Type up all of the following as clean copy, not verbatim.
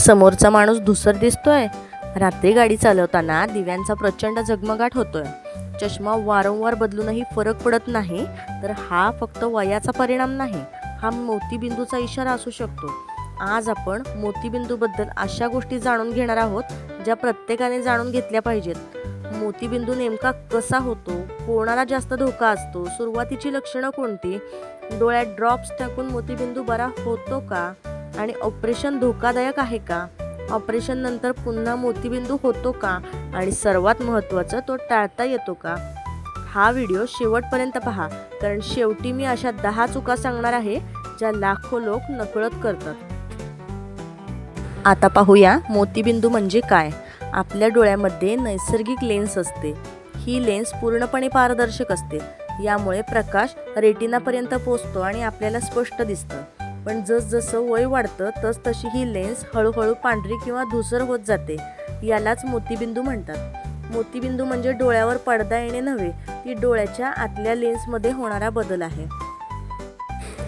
समोरचा माणूस धूसर दिसतोय. रात्री गाडी चालवताना दिव्यांचा प्रचंड झगमगाट होतोय. चष्मा वारंवार बदलूनही फरक पडत नाही, तर हा फक्त वयाचा परिणाम नाही, हा मोतीबिंदूचा इशारा असू शकतो. आज आपण मोतीबिंदूबद्दल अशा गोष्टी जाणून घेणार आहोत ज्या प्रत्येकाने जाणून घेतल्या पाहिजेत. मोतीबिंदू नेमका कसा होतो, कोणाला जास्त धोका असतो, सुरुवातीची लक्षणं कोणती, डोळ्यात ड्रॉप्स टाकून मोतीबिंदू बरा होतो का, आणि ऑपरेशन धोकादायक आहे का, ऑपरेशन नंतर पुन्हा मोतीबिंदू होतो का, आणि सर्वात महत्त्वाचं तो टाळता येतो का. हा व्हिडिओ शेवटपर्यंत पहा, कारण शेवटी मी अशा 10 चुका सांगणार आहे ज्या लाखो लोक नकळत करतात. आता पाहूया मोतीबिंदू म्हणजे काय. आपल्या डोळ्यामध्ये नैसर्गिक लेन्स असते. ही लेन्स पूर्णपणे पारदर्शक असते. यामुळे प्रकाश रेटिनापर्यंत पोहोचतो आणि आपल्याला स्पष्ट दिसतं. पण जसजसं वय वाढतं तसतशी ही लेन्स हळूहळू पांढरी किंवा धूसर होत जाते. यालाच मोतीबिंदू म्हणतात. मोतीबिंदू म्हणजे डोळ्यावर पडदा येणे नव्हे, ती डोळ्याच्या आतल्या लेन्समध्ये होणारा बदल आहे.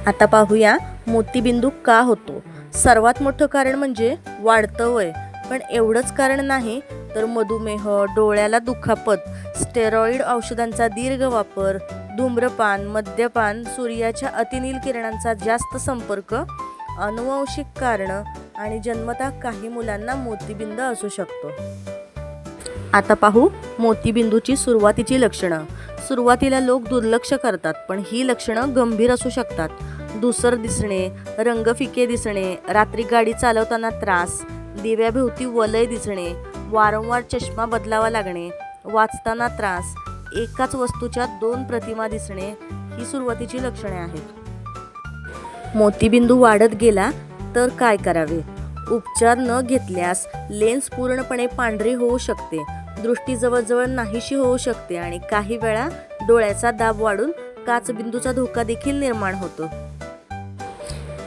आता पाहूया मोतीबिंदू का होतो. सर्वात मोठं कारण म्हणजे वाढतं वय. पण एवढंच कारण नाही, तर मधुमेह, डोळ्याला दुखापत, स्टेरॉइड औषधांचा दीर्घ वापर, धूम्रपान, मद्यपान, सूर्याच्या अतिनील किरणांचा जास्त संपर्क, अनुवांशिक कारणं आणि जन्मतः काही मुलांना मोतीबिंदू असू शकतो. आता पाहू मोतीबिंदूची सुरुवातीची लक्षणं. सुरुवातीला लोक दुर्लक्ष करतात, पण ही लक्षणं गंभीर असू शकतात. धूसर दिसणे, रंग फिके दिसणे, रात्री गाडी चालवताना त्रास, दिव्याभोवती वलय दिसणे, वारंवार चष्मा बदलावा लागणे, वाचताना त्रास, एकाच वस्तूच्या 2 प्रतिमा दिसणे, ही सुरुवातीची लक्षणे आहेत. मोतीबिंदू वाढत गेला तर काय करावे. उपचार न घेतल्यास लेन्स पूर्णपणे पांढरी होऊ शकते, दृष्टी जवळजवळ नाहीशी होऊ शकते आणि काही वेळा डोळ्याचा दाब वाढून काचबिंदूचा धोका देखील निर्माण होतो.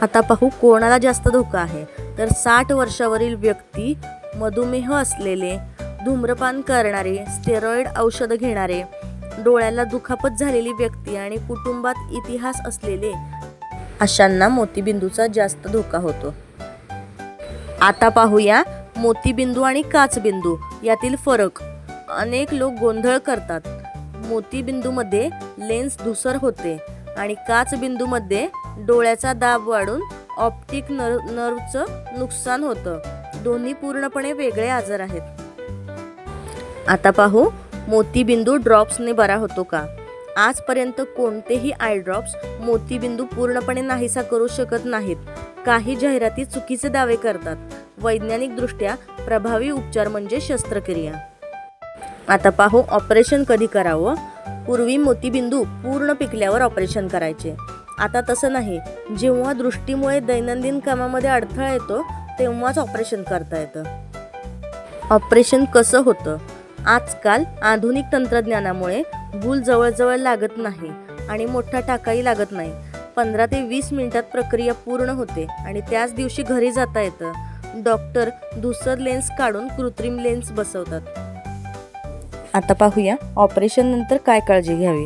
आता पाहू कोणाला जास्त धोका आहे. तर 60 वर्षावरील व्यक्ती, मधुमेह असलेले, धूम्रपान करणारे, स्टेरॉइड औषधं घेणारे, डोळ्याला दुखापत झालेली व्यक्ती आणि कुटुंबात इतिहास असलेले, अशांना मोतीबिंदूचा जास्त धोका होतो. आता पाहूया मोतीबिंदू आणि काचबिंदू यातील फरक. अनेक लोक गोंधळ करतात. मोतीबिंदूमध्ये लेन्स धूसर होते आणि काचबिंदूमध्ये डोळ्याचा दाब वाढून ऑप्टिक नर्वचं नुकसान होतं. दोन्ही पूर्णपणे वेगळे आजार आहेत. आता पाहू मोतीबिंदू ड्रॉप्सने बरा होतो का. आजपर्यंत कोणतेही आय ड्रॉप्स मोतीबिंदू पूर्णपणे नाहीसा करू शकत नाहीत. काही जाहिराती चुकीचे दावे करतात. वैज्ञानिकदृष्ट्या प्रभावी उपचार म्हणजे शस्त्रक्रिया. आता पाहू ऑपरेशन कधी करावं. पूर्वी मोतीबिंदू पूर्ण पिकल्यावर ऑपरेशन करायचे. आता तसं नाही. जेव्हा दृष्टीमुळे दैनंदिन कामामध्ये अडथळा येतो तेव्हाच ऑपरेशन करता येतं. ऑपरेशन कसं होतं. आजकाल आधुनिक तंत्रज्ञानामुळे भूल जवळजवळ लागत नाही आणि मोठा टाकाही लागत नाही. 15 ते 20 मिनिटात प्रक्रिया पूर्ण होते आणि त्याच दिवशी घरी जाता येतं. डॉक्टर धूसर लेन्स काढून कृत्रिम लेन्स बसवतात. आता पाहूया ऑपरेशन नंतर काय काळजी घ्यावी.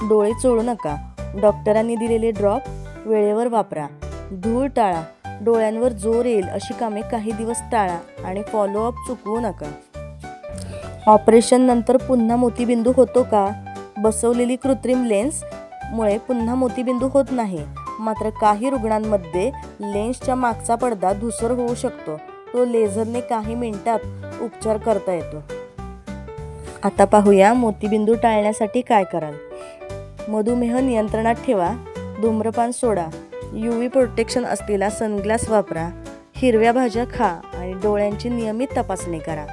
डोळे चोळू नका. डॉक्टरांनी दिलेले ड्रॉप वेळेवर वापरा. धूळ टाळा. डोळ्यांवर जोर येईल अशी कामे काही दिवस टाळा आणि फॉलोअप चुकवू नका. ऑपरेशन नंतर पुन्हा मोतीबिंदू होतो का. बसवलेली कृत्रिम लेन्समुळे पुन्हा मोतीबिंदू होत नाही. मात्र काही रुग्णांमध्ये लेन्सच्या मागचा पडदा धूसर होऊ शकतो. तो लेझरने काही मिनिटात उपचार करता येतो. आता पाहूया मोतीबिंदू टाळण्यासाठी काय कराल. मधुमेह नियंत्रणात ठेवा. धूम्रपान सोडा. UV प्रोटेक्शन असलेला सनग्लास वापरा. हिरव्या भाज्या खा आणि डोळ्यांची नियमित तपासणी करा.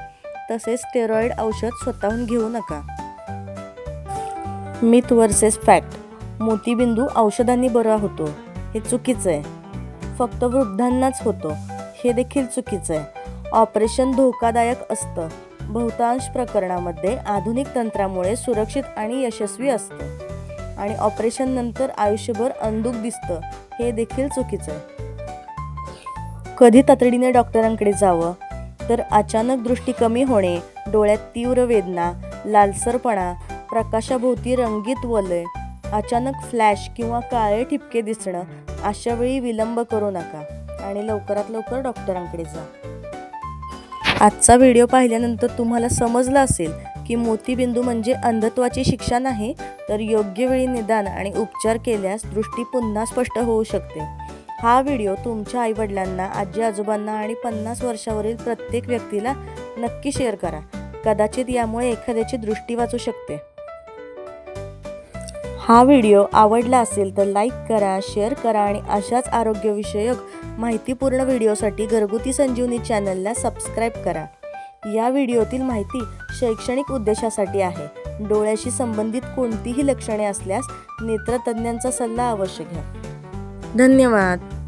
तसेच स्टेरॉइड औषध स्वतःहून घेऊ नका. Myth versus fact. मोतीबिंदू औषधांनी बरा होतो हे चुकीचं आहे. फक्त वृद्धांनाच होतो हे देखील चुकीचं आहे. ऑपरेशन धोकादायक असतं. बहुतांश प्रकरणामध्ये आधुनिक तंत्रामुळे सुरक्षित आणि यशस्वी असतं आणि ऑपरेशन नंतर आयुष्यभर अंधुक दिसतं हे देखील चुकीचं आहे. कधी तातडीने डॉक्टरांकडे जावं. तर अचानक दृष्टी कमी होणे, डोळ्यात तीव्र वेदना, लालसरपणा, प्रकाशाभोवती रंगीत वलय, अचानक फ्लॅश किंवा काळे ठिपके दिसणं, अशा वेळी विलंब करू नका. आणि लवकरात लवकर डॉक्टरांकडे जा. आजचा व्हिडिओ पाहिल्यानंतर तुम्हाला समजलं असेल की मोतीबिंदू म्हणजे अंधत्वाची शिक्षा नाही, तर योग्य वेळी निदान आणि उपचार केल्यास दृष्टी पुन्हा स्पष्ट होऊ शकते. हा व्हिडिओ तुमच्या आईवडिलांना, आजी आजोबांना आणि 50 वर्षावरील प्रत्येक व्यक्तीला नक्की शेअर करा. कदाचित यामुळे एखाद्याची दृष्टी वाचू शकते. हा व्हिडिओ आवडला असेल तर लाईक करा, शेअर करा आणि अशाच आरोग्यविषयक माहितीपूर्ण व्हिडिओसाठी घरगुती संजीवनी चॅनलला सबस्क्राईब करा. या व्हिडिओतील माहिती शैक्षणिक उद्देशासाठी आहे. डोळ्याशी संबंधित कोणतीही लक्षणे असल्यास नेत्रतज्ञांचा सल्ला अवश्य घ्या. धन्यवाद.